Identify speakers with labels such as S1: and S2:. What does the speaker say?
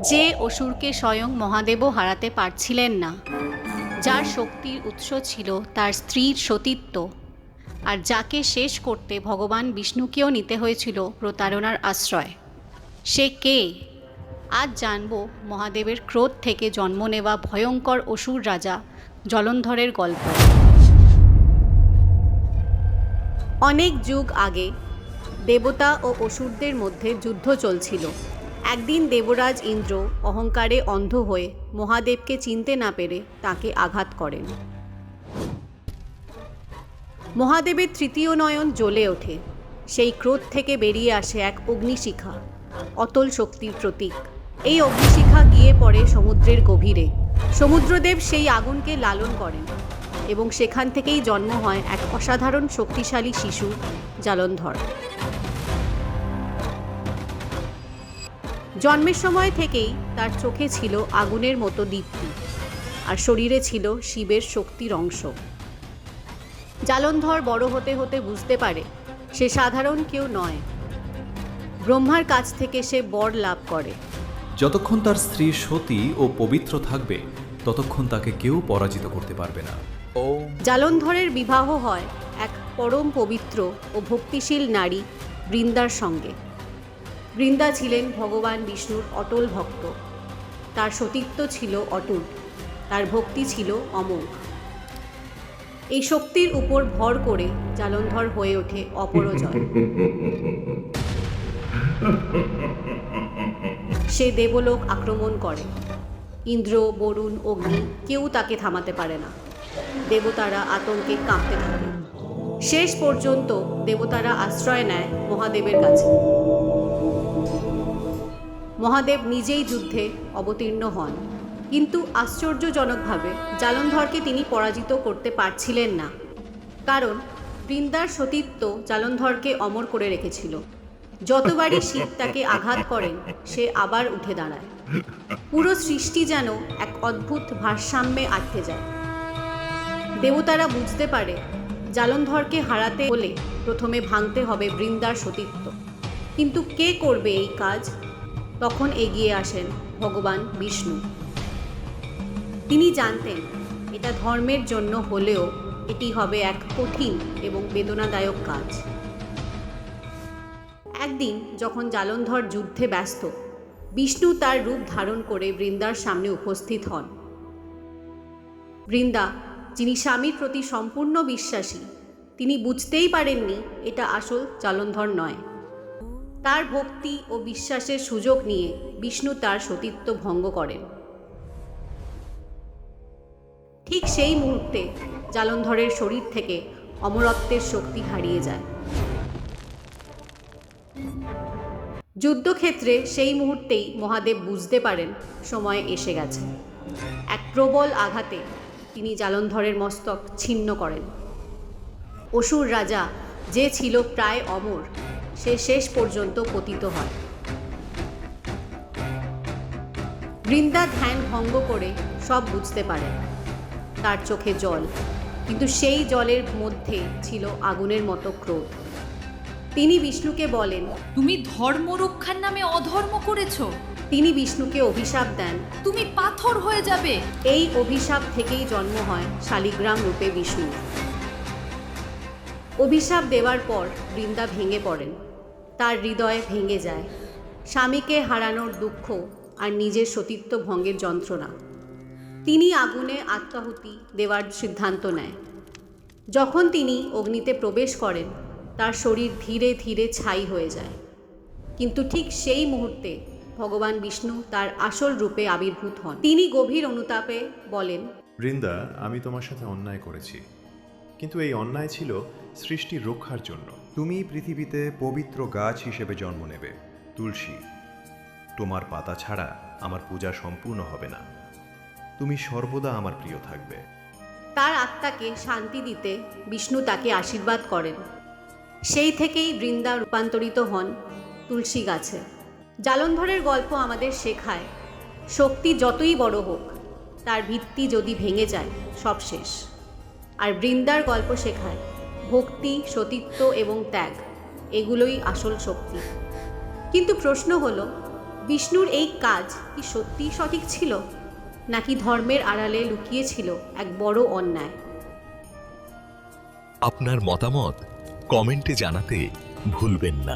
S1: যে অসুরকে স্বয়ং মহাদেবও হারাতে পারছিলেন না, যার শক্তির উৎস ছিল তার স্ত্রীর সতীত্ব, আর যাকে শেষ করতে ভগবান বিষ্ণুকেও নিতে হয়েছিল প্রতারণার আশ্রয়, সে কে? আজ জানব মহাদেবের ক্রোধ থেকে জন্ম নেওয়া ভয়ঙ্কর অসুর রাজা জলন্ধরের গল্প। অনেক যুগ আগে দেবতা ও অসুরদের মধ্যে যুদ্ধ চলছিল। একদিন দেবরাজ ইন্দ্র অহংকারে অন্ধ হয়ে মহাদেবকে চিনতে না পেরে তাকে আঘাত করেন। মহাদেবের তৃতীয় নয়ন জ্বলে ওঠে। সেই ক্রোধ থেকে বেরিয়ে আসে এক অগ্নিশিখা, অতল শক্তির প্রতীক। এই অগ্নিশিখা গিয়ে পড়ে সমুদ্রের গভীরে। সমুদ্রদেব সেই আগুনকে লালন করেন এবং সেখান থেকেই জন্ম হয় এক অসাধারণ শক্তিশালী শিশু, জলন্ধর। জন্মের সময় থেকেই তার চোখে ছিল আগুনের মতো দীপ্তি, আর শরীরে ছিল শিবের শক্তির অংশ। জলন্ধর বড় হতে হতে বুঝতে পারে সে সাধারণ কেউ নয়। ব্রহ্মার কাছ থেকে সে বর লাভ করে।
S2: যতক্ষণ তার স্ত্রী সতী ও পবিত্র থাকবে ততক্ষণ তাকে কেউ পরাজিত করতে পারবে না।
S1: জলন্ধরের বিবাহ হয় এক পরম পবিত্র ও ভক্তিশীল নারী বৃন্দার সঙ্গে। বৃন্দা ছিলেন ভগবান বিষ্ণুর অটল ভক্ত। তার সতীত্ব ছিল অটুট, তার ভক্তি ছিল অমোঘ। এই শক্তির উপর ভর করে জলন্ধর হয়ে ওঠে অপরজয়। সে দেবলোক আক্রমণ করে। ইন্দ্র, বরুণ, অগ্নি কেউ তাকে থামাতে পারে না। দেবতারা আতঙ্কে কাঁপতে থাকে। শেষ পর্যন্ত দেবতারা আশ্রয় নেয় মহাদেবের কাছে। মহাদেব নিজেই যুদ্ধে অবতীর্ণ হন, কিন্তু আশ্চর্যজনকভাবে জলন্ধরকে তিনি পরাজিত করতে পারছিলেন না। কারণ বৃন্দার সতীত্ব জলন্ধরকে অমর করে রেখেছিল। যতবারই শিব তাকে আঘাত করেন সে আবার উঠে দাঁড়ায়। পুরো সৃষ্টি যেন এক অদ্ভুত ভারসাম্যে আটকে যায়। দেবতারা বুঝতে পারে জলন্ধরকে হারাতে হলে প্রথমে ভাঙতে হবে বৃন্দার সতীত্ব। কিন্তু কে করবে এই কাজ? তখন এগিয়ে আসেন ভগবান বিষ্ণু। তিনি জানতেন এটা ধর্মের জন্য হলেও এটি হবে এক কঠিন এবং বেদনাদায়ক কাজ। একদিন যখন জলন্ধর যুদ্ধে ব্যস্ত, বিষ্ণু তার রূপ ধারণ করে বৃন্দার সামনে উপস্থিত হন। বৃন্দা, যিনি স্বামীর প্রতি সম্পূর্ণ বিশ্বাসী, তিনি বুঝতেই পারেননি এটা আসল জলন্ধর নয়। তার ভক্তি ও বিশ্বাসের সুযোগ নিয়ে বিষ্ণু তার সতীত্ব ভঙ্গ করেন। ঠিক সেই মুহূর্তে জলন্ধরের শরীর থেকে অমরত্বের শক্তি হারিয়ে যায়। যুদ্ধক্ষেত্রে সেই মুহূর্তেই মহাদেব বুঝতে পারেন সময় এসে গেছে। এক প্রবল আঘাতে তিনি জলন্ধরের মস্তক ছিন্ন করেন। অসুর রাজা, যে ছিল প্রায় অমর, সে শেষ পর্যন্ত পতিত হয়। বৃন্দা ধ্যান ভঙ্গ করে সব বুঝতে পারেন। তার চোখে জল, কিন্তু সেই জলের মধ্যে ছিল আগুনের মতো ক্রোধ। তিনি বিষ্ণুকে বলেন,
S3: তুমি ধর্ম রক্ষার নামে অধর্ম করেছো।
S1: তিনি বিষ্ণুকে অভিশাপ দেন।
S3: তুমি পাথর হয়ে যাবে।
S1: এই অভিশাপ থেকেই জন্ম হয় শালিগ্রাম রূপে বিষ্ণু। অভিশাপ দেওয়ার পর বৃন্দা ভেঙে পড়েন। তার হৃদয় ভেঙে যায়। স্বামীকে হারানোর দুঃখ আর নিজের সতীত্ব ভঙ্গের যন্ত্রণা। তিনি আগুনে আত্মাহুতি দেওয়ার সিদ্ধান্ত নেয়। যখন তিনি অগ্নিতে প্রবেশ করেন, তার শরীর ধীরে ধীরে ছাই হয়ে যায়। কিন্তু ঠিক সেই মুহূর্তে ভগবান বিষ্ণু তার আসল রূপে আবির্ভূত হন। তিনি গভীর অনুতাপে বলেন,
S4: বৃন্দা, আমি তোমার সাথে অন্যায় করেছি, কিন্তু এই অন্যায় ছিল সৃষ্টির রক্ষার জন্য।
S5: তুমি পৃথিবীতে পবিত্র গাছ হিসেবে জন্ম নেবে, তুলসী। তোমার পাতা ছাড়া আমার পূজা সম্পূর্ণ হবে না। তুমি সর্বদা আমার প্রিয় থাকবে।
S1: তার আত্মাকে শান্তি দিতে বিষ্ণু তাকে আশীর্বাদ করেন। সেই থেকেই বৃন্দা রূপান্তরিত হন তুলসী গাছে। জলন্ধরের গল্প আমাদের শেখায়, শক্তি যতই বড় হোক, তার ভিত্তি যদি ভেঙে যায় সব শেষ। আর বৃন্দার গল্প শেখায় ভক্তি, সতীত্ব এবং ত্যাগ, এগুলোই আসল শক্তি। কিন্তু প্রশ্ন হলো, বিষ্ণুর এই কাজ কি সত্যিই সঠিক ছিল, নাকি ধর্মের আড়ালে লুকিয়ে ছিল এক বড় অন্যায়?
S6: আপনার মতামত কমেন্টে জানাতে ভুলবেন না।